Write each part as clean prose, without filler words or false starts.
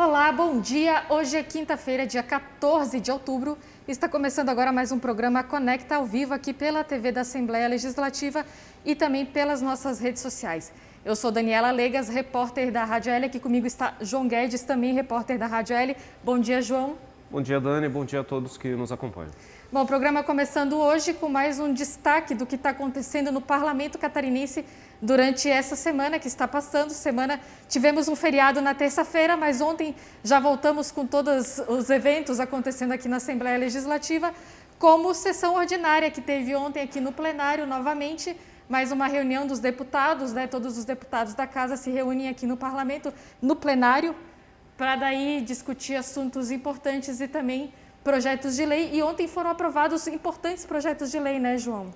Olá, bom dia! Hoje é quinta-feira, dia 14 de outubro. Está começando agora mais um programa Conecta ao vivo aqui pela TV da Assembleia Legislativa e também pelas nossas redes sociais. Eu sou Daniela Legas, repórter da Rádio L. Aqui comigo está João Guedes, também repórter da Rádio L. Bom dia, João. Bom dia, Dani. Bom dia a todos que nos acompanham. Bom, o programa começando hoje com mais um destaque do que está acontecendo no Parlamento Catarinense durante essa semana que está passando. Tivemos um feriado na terça-feira, mas ontem já voltamos com todos os eventos acontecendo aqui na Assembleia Legislativa, como sessão ordinária que teve ontem aqui no plenário novamente, mais uma reunião dos deputados, né? Todos os deputados da casa se reúnem aqui no Parlamento, no plenário, para daí discutir assuntos importantes e também projetos de lei. E ontem foram aprovados importantes projetos de lei, né, João?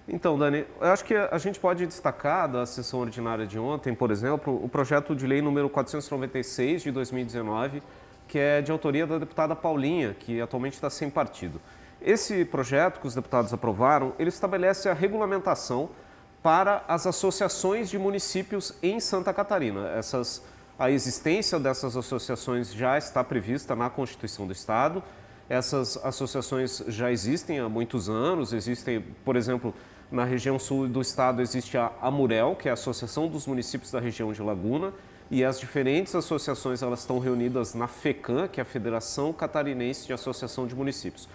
Então, Dani, eu acho que a gente pode destacar da sessão ordinária de ontem, por exemplo, o projeto de lei número 496 de 2019, que é de autoria da deputada Paulinha, que atualmente está sem partido. Esse projeto que os deputados aprovaram, ele estabelece a regulamentação para as associações de municípios em Santa Catarina. A existência dessas associações já está prevista na Constituição do Estado. Essas associações já existem há muitos anos. Existem, por exemplo, na região sul do estado existe a AMUREL, que é a Associação dos Municípios da Região de Laguna, e as diferentes associações elas estão reunidas na FECAM, que é a Federação Catarinense de Associação de Municípios.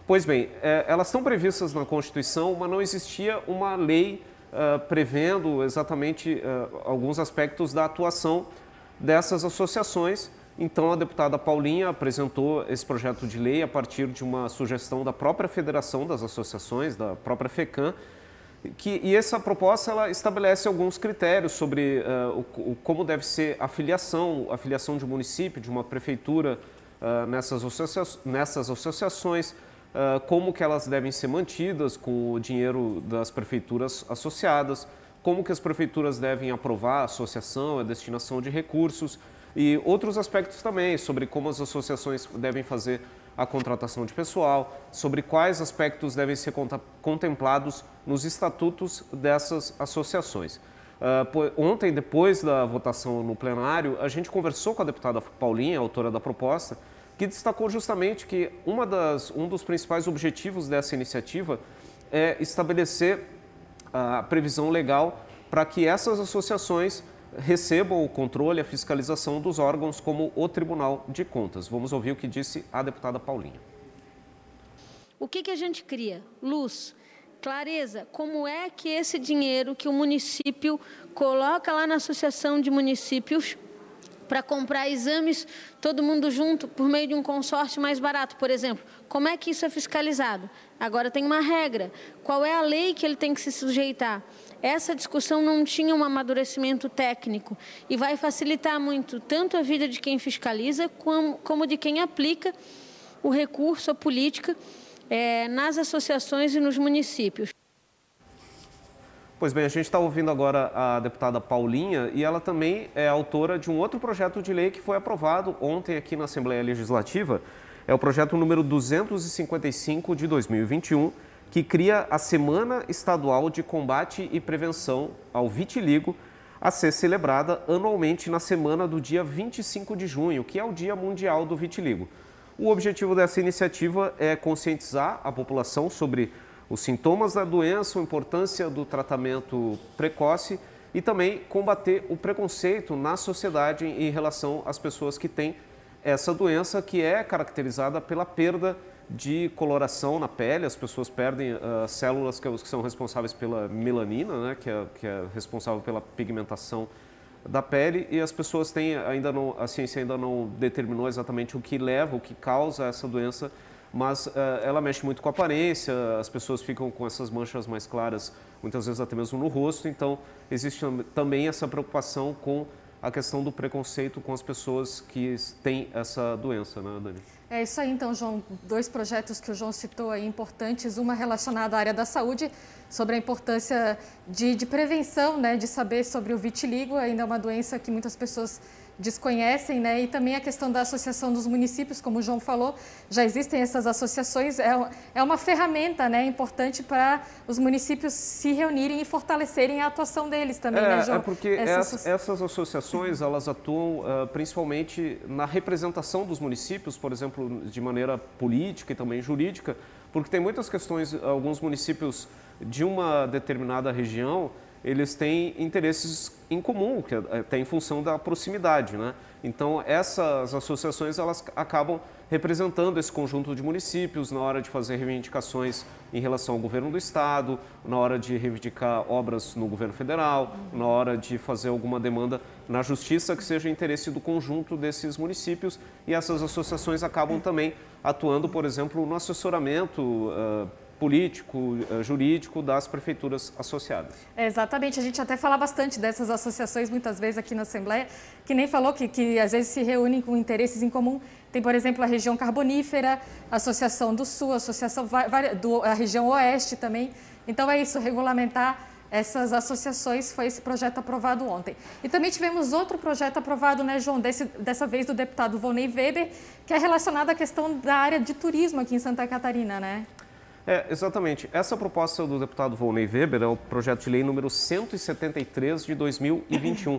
Pois bem, elas estão previstas na Constituição, mas não existia uma lei prevendo exatamente alguns aspectos da atuação dessas associações. Então, a deputada Paulinha apresentou esse projeto de lei a partir de uma sugestão da própria Federação das Associações, da própria FECAM, e essa proposta ela estabelece alguns critérios sobre como deve ser a filiação de um município, de uma prefeitura nessas associações, como que elas devem ser mantidas com o dinheiro das prefeituras associadas, como que as prefeituras devem aprovar a associação, a destinação de recursos, e outros aspectos também, sobre como as associações devem fazer a contratação de pessoal, sobre quais aspectos devem ser contemplados nos estatutos dessas associações. Ontem, depois da votação no plenário, a gente conversou com a deputada Paulinha, autora da proposta, que destacou justamente que um dos principais objetivos dessa iniciativa é estabelecer a previsão legal para que essas associações recebam o controle e a fiscalização dos órgãos como o Tribunal de Contas. Vamos ouvir o que disse a deputada Paulinha. O que a gente cria? Luz, clareza, como é que esse dinheiro que o município coloca lá na Associação de Municípios para comprar exames, todo mundo junto, por meio de um consórcio mais barato, por exemplo. Como é que isso é fiscalizado? Agora tem uma regra. Qual é a lei que ele tem que se sujeitar? Essa discussão não tinha um amadurecimento técnico e vai facilitar muito tanto a vida de quem fiscaliza como de quem aplica o recurso, a política nas associações e nos municípios. Pois bem, a gente está ouvindo agora a deputada Paulinha e ela também é autora de um outro projeto de lei que foi aprovado ontem aqui na Assembleia Legislativa. É o projeto número 255 de 2021, que cria a Semana Estadual de Combate e Prevenção ao Vitiligo, a ser celebrada anualmente na semana do dia 25 de junho, que é o Dia Mundial do Vitiligo. O objetivo dessa iniciativa é conscientizar a população sobre os sintomas da doença, a importância do tratamento precoce e também combater o preconceito na sociedade em relação às pessoas que têm essa doença, que é caracterizada pela perda de coloração na pele. As pessoas perdem células que são responsáveis pela melanina, né, que é responsável pela pigmentação da pele, e as pessoas a ciência ainda não determinou exatamente o que causa essa doença, mas ela mexe muito com a aparência, as pessoas ficam com essas manchas mais claras, muitas vezes até mesmo no rosto. Então, existe também essa preocupação com a questão do preconceito com as pessoas que têm essa doença, né, Dani? É isso aí, então, João. Dois projetos que o João citou aí importantes, uma relacionada à área da saúde, sobre a importância de prevenção, né, de saber sobre o vitiligo. Ainda é uma doença que muitas pessoas desconhecem, né? E também a questão da associação dos municípios, como o João falou, já existem essas associações, é uma ferramenta, né, importante para os municípios se reunirem e fortalecerem a atuação deles também, né, João? É porque essas associações, elas atuam principalmente na representação dos municípios, por exemplo, de maneira política e também jurídica, porque tem muitas questões, alguns municípios de uma determinada região, eles têm interesses em comum, que até em função da proximidade, né? Então, essas associações, elas acabam representando esse conjunto de municípios na hora de fazer reivindicações em relação ao governo do estado, na hora de reivindicar obras no governo federal, na hora de fazer alguma demanda na justiça que seja interesse do conjunto desses municípios, e essas associações acabam também atuando, por exemplo, no assessoramento político, jurídico das prefeituras associadas. Exatamente, a gente até fala bastante dessas associações muitas vezes aqui na Assembleia, que nem falou que às vezes se reúnem com interesses em comum. Tem, por exemplo, a região carbonífera, a Associação do Sul, a Associação a região Oeste também. Então é isso, regulamentar essas associações, foi esse projeto aprovado ontem. E também tivemos outro projeto aprovado, né, João, dessa vez do deputado Volney Weber, que é relacionado à questão da área de turismo aqui em Santa Catarina, né? Exatamente. Essa proposta do deputado Volney Weber é o projeto de lei número 173 de 2021.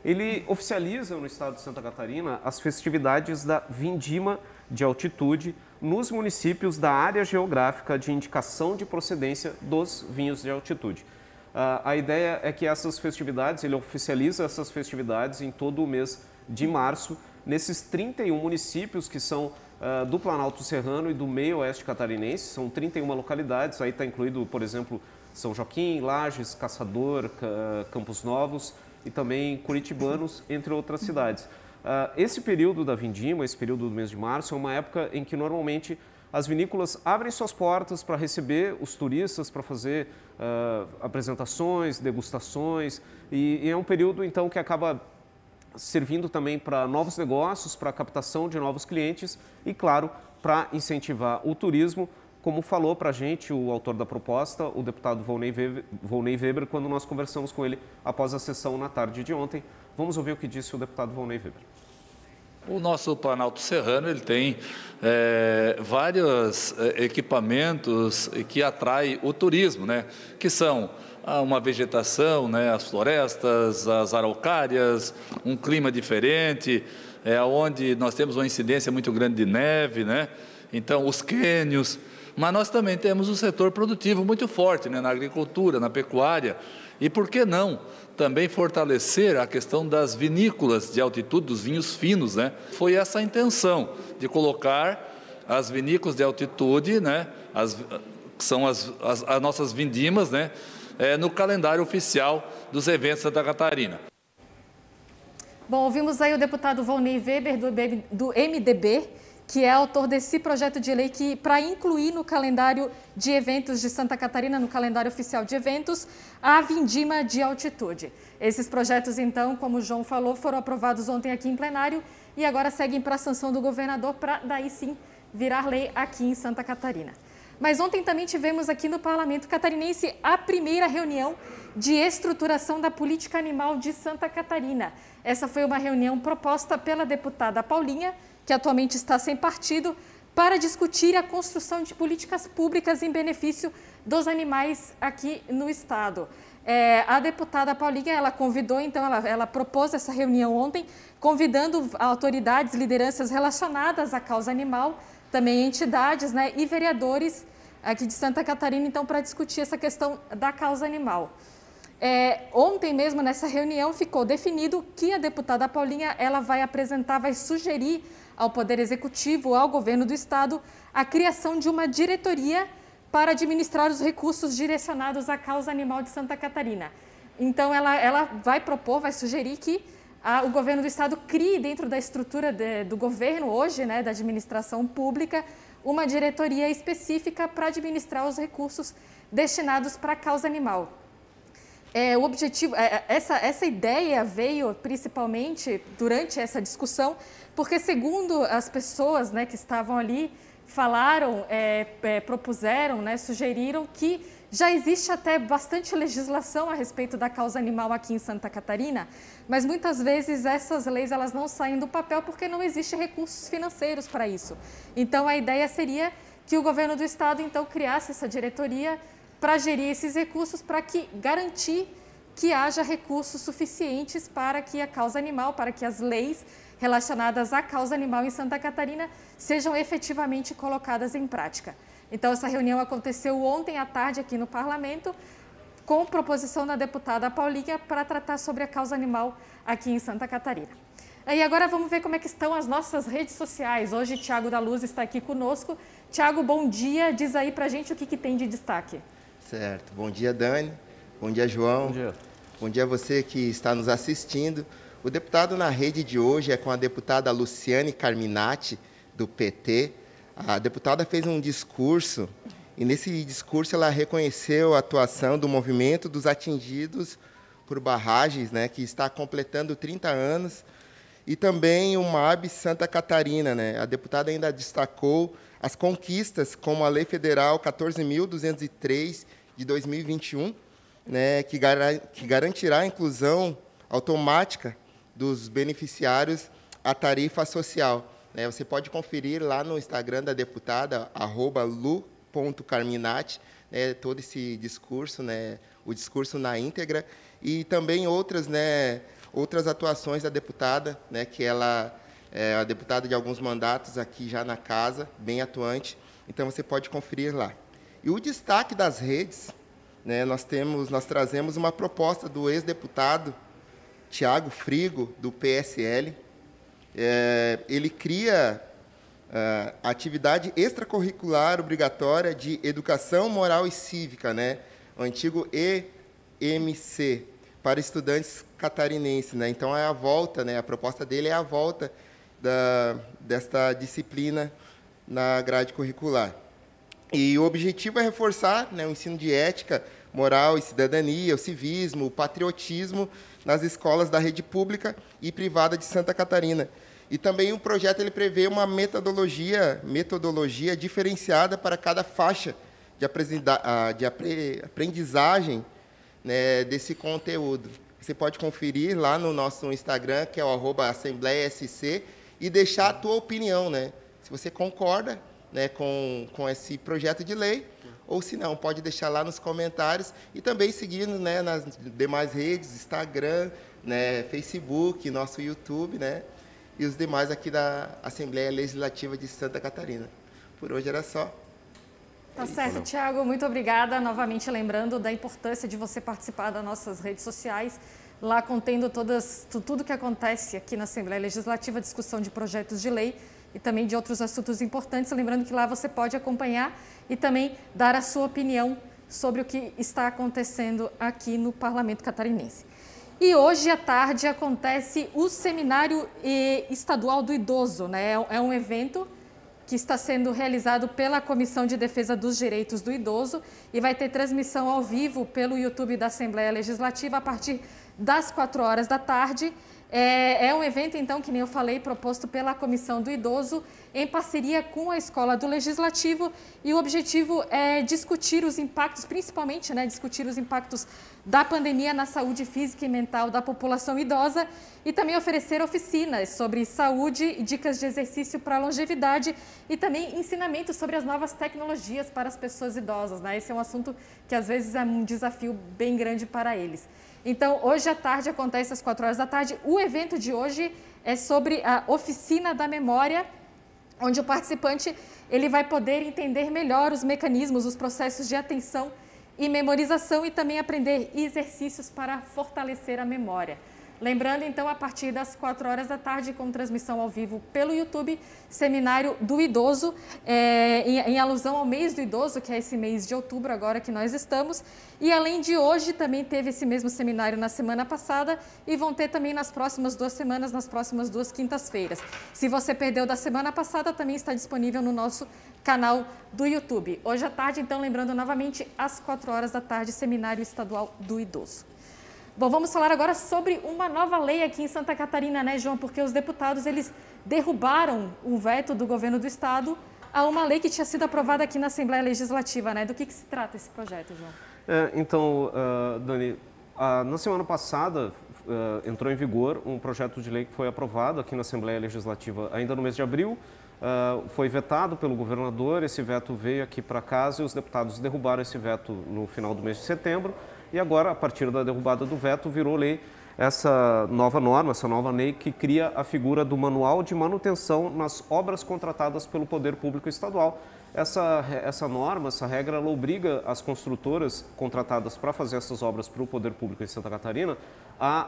Ele oficializa no estado de Santa Catarina as festividades da Vindima de altitude nos municípios da área geográfica de indicação de procedência dos vinhos de altitude. A ideia é que essas festividades, ele oficializa essas festividades em todo o mês de março, nesses 31 municípios que são do Planalto Serrano e do meio oeste catarinense, são 31 localidades, aí está incluído, por exemplo, São Joaquim, Lages, Caçador, Campos Novos e também Curitibanos, entre outras cidades. Esse período da Vindima, esse período do mês de março, é uma época em que normalmente as vinícolas abrem suas portas para receber os turistas, para fazer apresentações, degustações, e é um período então que acaba servindo também para novos negócios, para a captação de novos clientes e, claro, para incentivar o turismo, como falou para a gente o autor da proposta, o deputado Volney Weber, quando nós conversamos com ele após a sessão na tarde de ontem. Vamos ouvir o que disse o deputado Volney Weber. O nosso Planalto Serrano ele tem vários equipamentos que atraem o turismo, né? Que são uma vegetação, né? As florestas, as araucárias, um clima diferente, onde nós temos uma incidência muito grande de neve, né? Então, os cânions. Mas nós também temos um setor produtivo muito forte, né? Na agricultura, na pecuária. E por que não também fortalecer a questão das vinícolas de altitude, dos vinhos finos, né? Foi essa a intenção, de colocar as vinícolas de altitude, né? Que são as nossas vindimas, né? No calendário oficial dos eventos de Santa Catarina. Bom, ouvimos aí o deputado Volney Weber, do MDB, que é autor desse projeto de lei que, para incluir no calendário de eventos de Santa Catarina, no calendário oficial de eventos, a Vindima de altitude. Esses projetos, então, como o João falou, foram aprovados ontem aqui em plenário e agora seguem para a sanção do governador para, daí sim, virar lei aqui em Santa Catarina. Mas ontem também tivemos aqui no Parlamento Catarinense a primeira reunião de estruturação da política animal de Santa Catarina. Essa foi uma reunião proposta pela deputada Paulinha, que atualmente está sem partido, para discutir a construção de políticas públicas em benefício dos animais aqui no estado. A deputada Paulinha, ela convidou, então, ela propôs essa reunião ontem, convidando autoridades, lideranças relacionadas à causa animal, também entidades, né, e vereadores aqui de Santa Catarina, então, para discutir essa questão da causa animal. Ontem mesmo, nessa reunião, ficou definido que a deputada Paulinha ela vai sugerir ao Poder Executivo, ao Governo do Estado, a criação de uma diretoria para administrar os recursos direcionados à causa animal de Santa Catarina. Então, ela vai sugerir que o Governo do Estado crie, dentro da estrutura do governo hoje, né, da administração pública, uma diretoria específica para administrar os recursos destinados para a causa animal. O objetivo, essa ideia veio principalmente durante essa discussão, porque segundo as pessoas, né, que estavam ali, falaram, propuseram, né, sugeriram que Já existe até bastante legislação a respeito da causa animal aqui em Santa Catarina, mas muitas vezes essas leis elas não saem do papel porque não existe recursos financeiros para isso. Então a ideia seria que o governo do estado então criasse essa diretoria para gerir esses recursos, para garantir que haja recursos suficientes para que a causa animal, para que as leis relacionadas à causa animal em Santa Catarina sejam efetivamente colocadas em prática. Então, essa reunião aconteceu ontem à tarde aqui no Parlamento, com proposição da deputada Paulinha para tratar sobre a causa animal aqui em Santa Catarina. E agora vamos ver como é que estão as nossas redes sociais. Hoje, Tiago da Luz está aqui conosco. Tiago, bom dia. Diz aí pra gente o que tem de destaque. Certo. Bom dia, Dani. Bom dia, João. Bom dia. Bom dia a você que está nos assistindo. O deputado na rede de hoje é com a deputada Luciane Carminati, do PT. A deputada fez um discurso e, nesse discurso, ela reconheceu a atuação do movimento dos atingidos por barragens, né, que está completando 30 anos, e também o MAB Santa Catarina. Né? A deputada ainda destacou as conquistas, como a Lei Federal 14.203 de 2021, né, que garantirá a inclusão automática dos beneficiários à tarifa social. Você pode conferir lá no Instagram da deputada, @lu.carminati, todo esse discurso, o discurso na íntegra, e também outras atuações da deputada, que ela é a deputada de alguns mandatos aqui já na casa, bem atuante, então você pode conferir lá. E o destaque das redes, nós trazemos uma proposta do ex-deputado Tiago Frigo, do PSL. Ele cria a atividade extracurricular obrigatória de educação moral e cívica, o antigo EMC, para estudantes catarinenses. Então, é a volta, a proposta dele é a volta desta disciplina na grade curricular. E o objetivo é reforçar o ensino de ética, moral e cidadania, o civismo, o patriotismo nas escolas da rede pública e privada de Santa Catarina. E também o projeto ele prevê uma metodologia diferenciada para cada faixa de aprendizagem desse conteúdo. Você pode conferir lá no nosso Instagram, que é o @assembleiasc, e deixar a tua opinião, se você concorda com esse projeto de lei, ou se não, pode deixar lá nos comentários e também seguir nas demais redes, Instagram, Facebook, nosso YouTube, e os demais aqui da Assembleia Legislativa de Santa Catarina. Por hoje era só. Tá certo, Tiago, muito obrigada. Novamente lembrando da importância de você participar das nossas redes sociais, lá contendo tudo que acontece aqui na Assembleia Legislativa, discussão de projetos de lei e também de outros assuntos importantes. Lembrando que lá você pode acompanhar e também dar a sua opinião sobre o que está acontecendo aqui no Parlamento Catarinense. E hoje à tarde acontece o Seminário Estadual do Idoso, É um evento que está sendo realizado pela Comissão de Defesa dos Direitos do Idoso e vai ter transmissão ao vivo pelo YouTube da Assembleia Legislativa a partir das 4 horas da tarde. É um evento, então, que nem eu falei, proposto pela Comissão do Idoso, em parceria com a Escola do Legislativo, e o objetivo é discutir os impactos, principalmente, discutir os impactos da pandemia na saúde física e mental da população idosa, e também oferecer oficinas sobre saúde, dicas de exercício para a longevidade e também ensinamentos sobre as novas tecnologias para as pessoas idosas. Esse é um assunto que, às vezes, é um desafio bem grande para eles. Então, hoje à tarde, acontece às 4 horas da tarde. O evento de hoje é sobre a Oficina da Memória, onde o participante ele vai poder entender melhor os mecanismos, os processos de atenção e memorização e também aprender exercícios para fortalecer a memória. Lembrando, então, a partir das 4 horas da tarde, com transmissão ao vivo pelo YouTube, Seminário do Idoso, em alusão ao mês do idoso, que é esse mês de outubro agora que nós estamos. E além de hoje, também teve esse mesmo seminário na semana passada e vão ter também nas próximas 2 semanas, nas próximas 2 quintas-feiras. Se você perdeu da semana passada, também está disponível no nosso canal do YouTube. Hoje à tarde, então, lembrando novamente, às 4 horas da tarde, Seminário Estadual do Idoso. Bom, vamos falar agora sobre uma nova lei aqui em Santa Catarina, João? Porque os deputados, eles derrubaram o veto do governo do estado a uma lei que tinha sido aprovada aqui na Assembleia Legislativa, né? Do que se trata esse projeto, João? Então, Dani, na semana passada entrou em vigor um projeto de lei que foi aprovado aqui na Assembleia Legislativa ainda no mês de abril. Foi vetado pelo governador, esse veto veio aqui para casa e os deputados derrubaram esse veto no final do mês de setembro. E agora, a partir da derrubada do veto, virou lei essa nova norma, essa nova lei que cria a figura do manual de manutenção nas obras contratadas pelo Poder Público Estadual. Essa norma, essa regra, ela obriga as construtoras contratadas para fazer essas obras para o Poder Público em Santa Catarina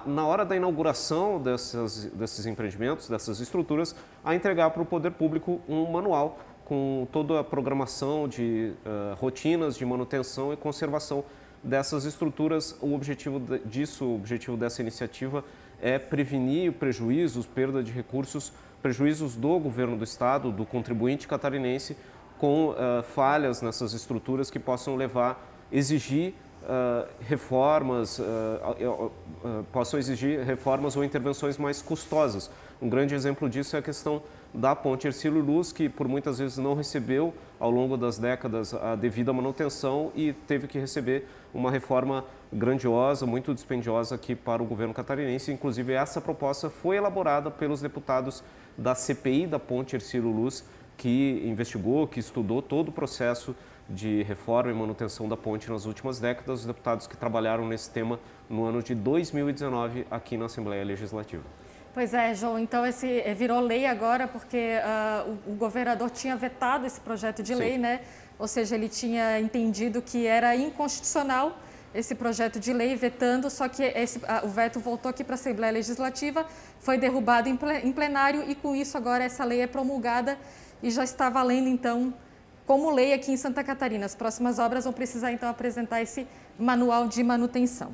na hora da inauguração desses empreendimentos, dessas estruturas, a entregar para o Poder Público um manual com toda a programação de rotinas de manutenção e conservação dessas estruturas. O objetivo dessa iniciativa é prevenir prejuízos, perda de recursos, prejuízos do governo do estado, do contribuinte catarinense, com falhas nessas estruturas que possam exigir reformas ou intervenções mais custosas. Um grande exemplo disso é a questão da ponte Hercílio Luz, que por muitas vezes não recebeu ao longo das décadas a devida manutenção e teve que receber uma reforma grandiosa, muito dispendiosa aqui para o governo catarinense. Inclusive, essa proposta foi elaborada pelos deputados da CPI da ponte Hercílio Luz, que investigou, que estudou todo o processo de reforma e manutenção da ponte nas últimas décadas, os deputados que trabalharam nesse tema no ano de 2019 aqui na Assembleia Legislativa. Pois é, João, então esse virou lei agora porque o governador tinha vetado esse projeto de lei, né? Ou seja, ele tinha entendido que era inconstitucional esse projeto de lei, vetando, só que o veto voltou aqui para a Assembleia Legislativa, foi derrubado em plenário e com isso agora essa lei é promulgada e já está valendo então como lei aqui em Santa Catarina. As próximas obras vão precisar então apresentar esse manual de manutenção.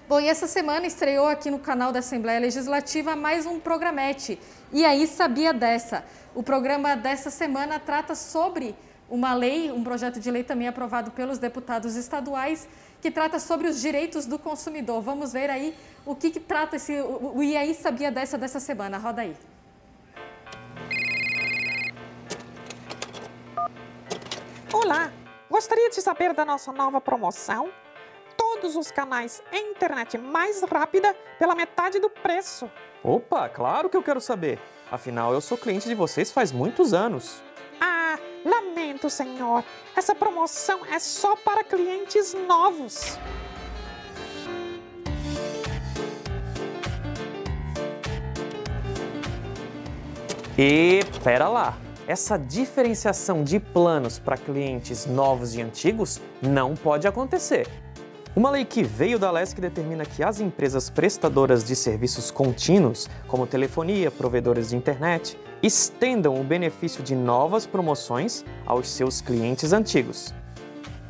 Bom, e essa semana estreou aqui no canal da Assembleia Legislativa mais um programete. E aí, sabia dessa? O programa dessa semana trata sobre uma lei, um projeto de lei também aprovado pelos deputados estaduais, que trata sobre os direitos do consumidor. Vamos ver aí o que trata o E aí, sabia dessa semana. Roda aí. Olá, gostaria de saber da nossa nova promoção? Todos os canais e internet mais rápida pela metade do preço. Opa, claro que eu quero saber. Afinal, eu sou cliente de vocês faz muitos anos. Ah, lamento, senhor. Essa promoção é só para clientes novos. E pera lá. Essa diferenciação de planos para clientes novos e antigos não pode acontecer. Uma lei que veio da LESC determina que as empresas prestadoras de serviços contínuos, como telefonia, provedores de internet, estendam o benefício de novas promoções aos seus clientes antigos.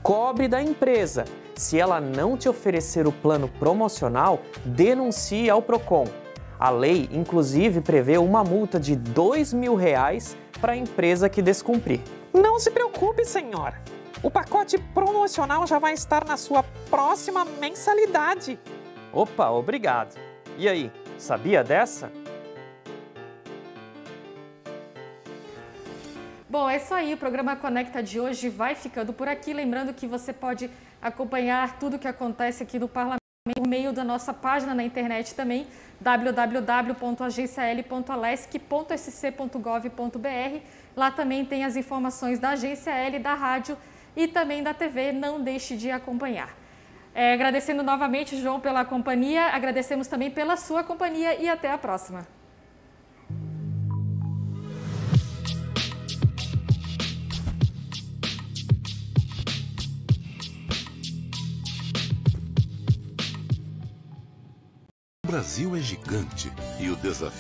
Cobre da empresa. Se ela não te oferecer o plano promocional, denuncie ao Procon. A lei, inclusive, prevê uma multa de R$2.000 para a empresa que descumprir. Não se preocupe, senhor. O pacote promocional já vai estar na sua próxima mensalidade. Opa, obrigado. E aí, sabia dessa? Bom, é isso aí. O programa Conecta de hoje vai ficando por aqui. Lembrando que você pode acompanhar tudo o que acontece aqui no Parlamento por meio da nossa página na internet também, www.agencial.lesc.sc.gov.br. Lá também tem as informações da Agência L, da rádio e também da TV. Não deixe de acompanhar. Agradecendo novamente, João, pela companhia. Agradecemos também pela sua companhia e até a próxima. O Brasil é gigante e o desafio